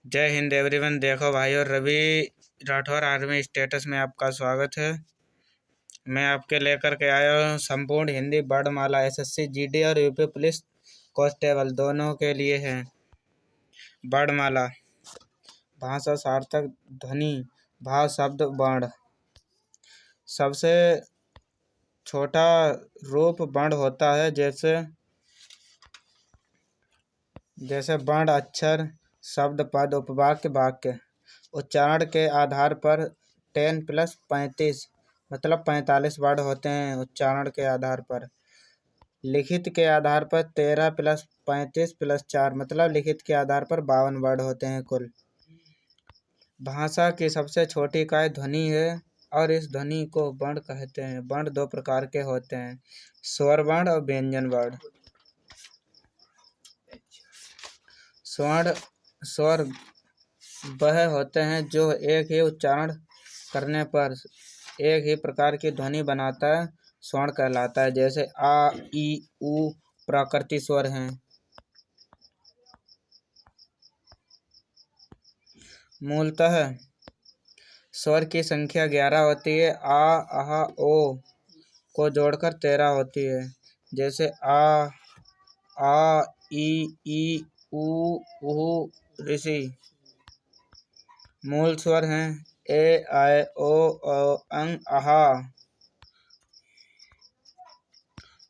जय हिंद एवरीवन। देखो भाई, और रवि राठौर आर्मी स्टेटस में आपका स्वागत है। मैं आपके लेकर के आया हूँ संपूर्ण हिंदी वर्णमाला। एसएससी जीडी और यूपी पुलिस कांस्टेबल दोनों के लिए है वर्णमाला। भाषा, सार्थक, ध्वनि, भाव, शब्द, वर्ण। सबसे छोटा रूप वर्ण होता है, जैसे वर्ण, अक्षर, शब्द, पद, उपवाक्य, वाक्य। उच्चारण के आधार पर 10 + 35 मतलब 45 वर्ड होते हैं उच्चारण के आधार पर। लिखित के आधार पर 13 + 35 + 4 मतलब लिखित के आधार पर 52 वर्ड होते हैं कुल। भाषा की सबसे छोटी इकाई ध्वनि है और इस ध्वनि को वर्ण कहते हैं। वर्ण दो प्रकार के होते हैं, स्वर वर्ण और व्यंजन वर्ण। स्वर वह होते हैं जो एक ही उच्चारण करने पर एक ही प्रकार की ध्वनि बनाता है, स्वर्ण कहलाता है। जैसे आ, ई, उ प्राकृतिक स्वर हैं। मूलतः स्वर की संख्या 11 होती है। आ, आहा, ओ को जोड़कर 13 होती है। जैसे आ, ई, उ, ऋषि। मूल स्वर हैं ए, आय, ओ, अंग, आहा।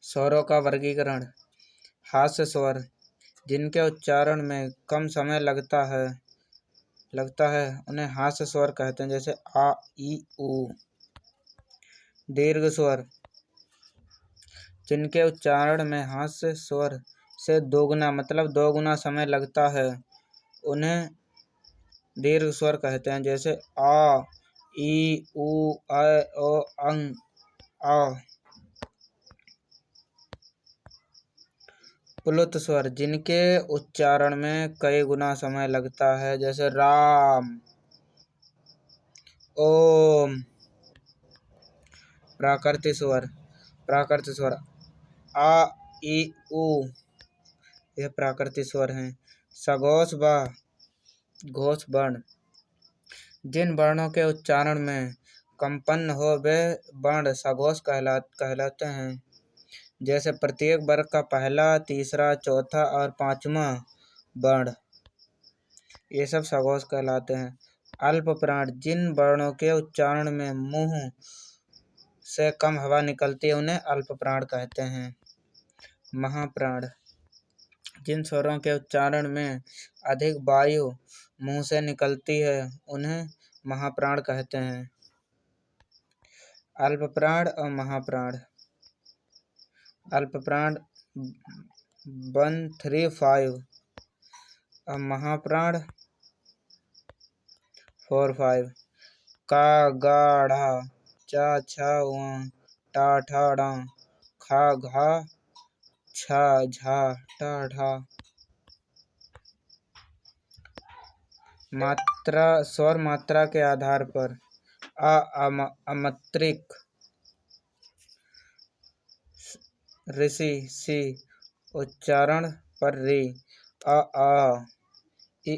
स्वरों का वर्गीकरण। हास्य स्वर, जिनके उच्चारण में कम समय लगता है उन्हें हास्य स्वर कहते हैं। जैसे आ, ई, उ। दीर्घ स्वर, जिनके उच्चारण में हास्य स्वर से दोगुना मतलब 2 गुना समय लगता है, उन्हें दीर्घ स्वर कहते हैं। जैसे आ, ई, उ, ऐ, ओ, अंग, आ। प्लुत स्वर, जिनके उच्चारण में कई गुना समय लगता है। जैसे राम, ओम। प्राकृतिक स्वर आ, ई, उ, यह प्राकृतिक स्वर हैं। सघोष व घोष वर्ण, जिन वर्णों के उच्चारण में कंपन हो वे वर्ण सघोष कहलाते हैं। जैसे प्रत्येक वर्ग का पहला, तीसरा, चौथा और 5वां वर्ण, ये सब सघोष कहलाते हैं। अल्प प्राण, जिन वर्णों के उच्चारण में मुंह से कम हवा निकलती है उन्हें अल्प प्राण कहते हैं। महाप्राण, जिन स्वरों के उच्चारण में अधिक वायु मुंह से निकलती है उन्हें महाप्राण कहते हैं। अल्प प्राण और महाप्राण। अल्प प्राण 1, 3, 5 और महाप्राण 4, 5। का, गा, ढ़ा, चा, छा, वा, टा, ठा, डा, खा, घा, छा, झा, टा, ढा। मात्रा, स्वर मात्रा के आधार पर अमात्रिक, ऋषि, सी। उच्चारण पर री, आ, ई,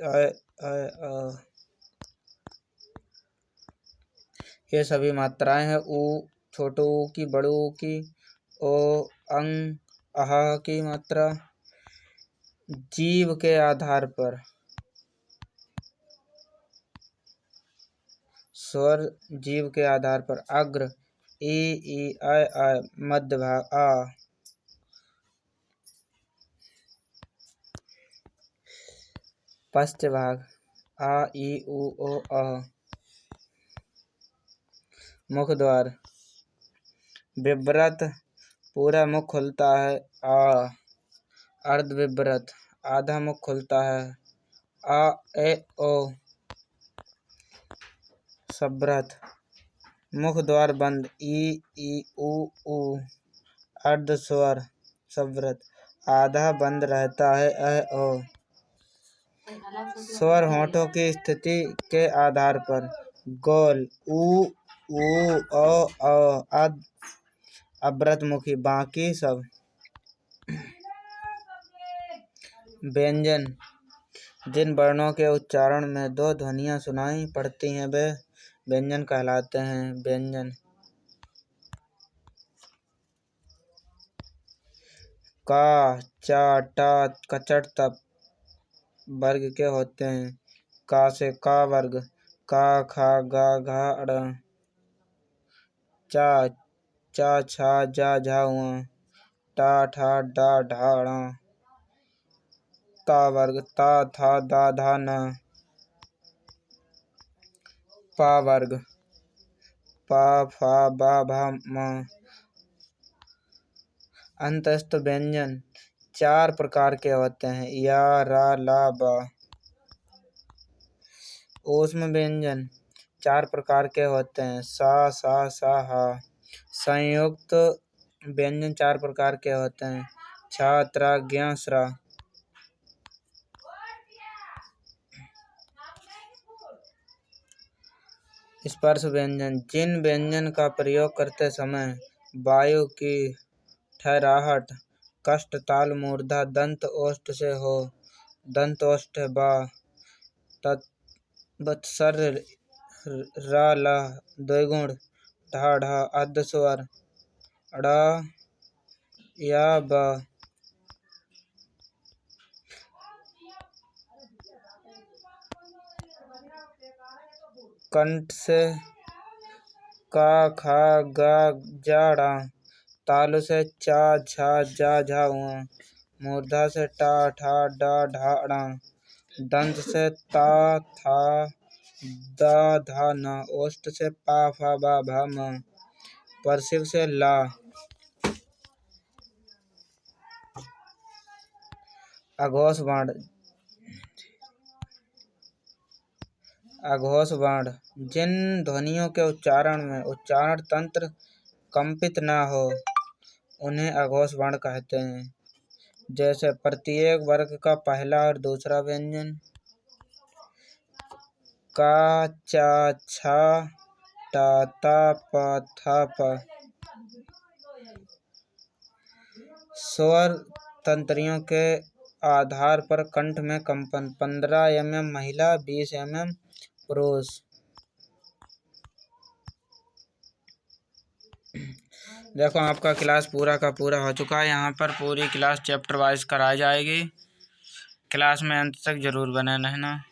आ। ये सभी मात्राएं हैं। ऊ, छोटू ऊ की, बड़ू ऊ की, ओ, अंग, आहा की मात्रा। जीव के आधार पर स्वर, जीव के आधार पर अग्र, ई, ऐ, मध्य भाग आ। पश्च भाग आ, ई, उ, ओ, आ। मुख द्वार, विव्रत, पूरा मुख खुलता है आ। अर्धविव्रत, आधा मुख खुलता है आ, ए, ओ। सव्रत, मुख द्वार बंद ई, उ। अर्धस्वर सव्रत, आधा बंद रहता है ऐ, ओ। स्वर होठों की स्थिति के आधार पर गोल, ऊ, ओ, अवृत मुखी, बाकी सब। व्यंजन। जिन वर्णों के उच्चारण में दो ध्वनियाँ सुनाई पड़ती हैं वे व्यंजन कहलाते हैं। व्यंजन। का, चा, टा, कचट तप वर्ग के होते हैं। का से का वर्ग, का, खा, गा, घा, अड़। चा, चा, छा, जा, झा, उआ। टा, ठा, डा, ढा, णा। ता वर्ग, ता, था, दा, धा, ना। पा वर्ग, पा, फा, बा, भा, मा। अंतस्थ व्यंजन 4 प्रकार के होते हैं। या, रा, ला, बा। ऊष्म व्यंजन 4 प्रकार के होते हैं। सा, सा, सा, हा। संयुक्त व्यंजन 4 प्रकार के होते हैं। छा, त्रा, ज्ञा, स्रा। स्पर्श व्यंजन। जिन व्यंजन का प्रयोग करते समय वायु की ठहराहट कष्ट ताल मूर्धा दंत ओष्ठ से हो। दंत ओष्ठ बा, तत्वत्सर रा, ला, द्विगुण, ढा, ढा, अर्ध स्वर, ड़ा, या, बा। कंठ से का, खा, गा, जा, ड़ा। तालु से चा, छा, जा, झा, उआ। मूर्धा से टा, ठा, डा, ढा, णा। दंत से ता, था, दा, धा, ना। ओष्ठ से पा, फा, बा, भा, मा। परशिव से ला। अघोष वर्ण। अघोष वर्ण जिन ध्वनियों के उच्चारण में उच्चारण तंत्र कंपित न हो उन्हें अघोष वर्ण कहते हैं। जैसे प्रत्येक वर्ग का पहला और दूसरा व्यंजन। का, चा, छा, टा, ता, पा, था, पा। स्वर तंत्रियों के आधार पर कंठ में कंपन 15 mm महिला, 20 mm पुरुष। देखो आपका क्लास पूरा का पूरा हो चुका है। यहाँ पर पूरी क्लास चैप्टर वाइज कराई जाएगी। क्लास में अंत तक जरूर बने रहना।